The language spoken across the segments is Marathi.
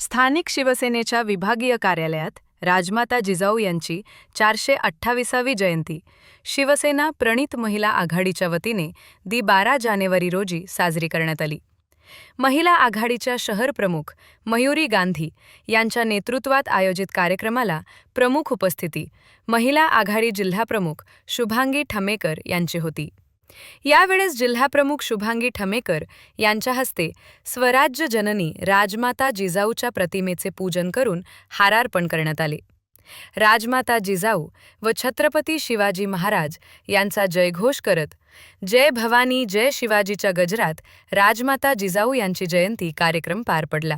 स्थानिक शिवसेनेच्या विभागीय कार्यालयात राजमाता जिजाऊ यांची 428वी जयंती शिवसेना प्रणित महिला आघाडीच्या वतीने 12 जानेवारी रोजी साजरी करण्यात आली. महिला आघाडीच्या शहर प्रमुख मयुरी गांधी यांच्या नेतृत्वात आयोजित कार्यक्रमाला प्रमुख उपस्थिती महिला आघाडी जिल्हाप्रमुख शुभांगी ठमेकर यांची होती. यावेळेस जिल्हाप्रमुख शुभांगी ठमेकर यांच्या हस्ते स्वराज्य जननी राजमाता जिजाऊच्या प्रतिमेचे पूजन करून हारार्पण करण्यात आले. राजमाता जिजाऊ व छत्रपती शिवाजी महाराज यांचा जयघोष करत जय भवानी जय शिवाजीच्या गजरात राजमाता जिजाऊ यांची जयंती कार्यक्रम पार पडला.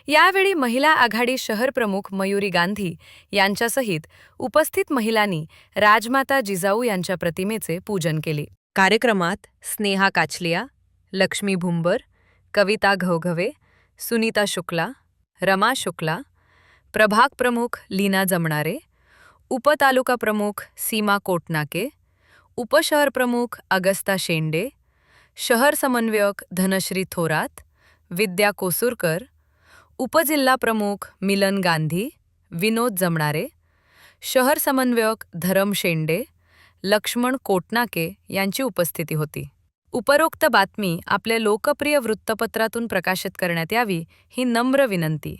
यावेळी महिला आघाडी शहर प्रमुख मयुरी गांधी यांच्यासहित उपस्थित महिलांनी राजमाता जिजाऊ यांच्या प्रतिमेचे पूजन केले. कार्यक्रमात स्नेहा काचलिया, लक्ष्मी भुंबर, कविता घवघवे, सुनीता शुक्ला, रमा शुक्ला, प्रभाग प्रमुख लीना जमणारे, उपतालुका प्रमुख सीमा कोटनाके, उपशहर प्रमुख अगस्ता शेंडे, शहर समन्वयक धनश्री थोरात, विद्या कोसुरकर, उपजिल्हा प्रमुख मिलन गांधी, विनोद जमणारे, शहर समन्वयक धरम शेंडे, लक्ष्मण कोटनाके यांची उपस्थिती होती. उपरोक्त बातमी आपल्या लोकप्रिय वृत्तपत्रातून प्रकाशित करण्यात यावी ही नम्र विनंती.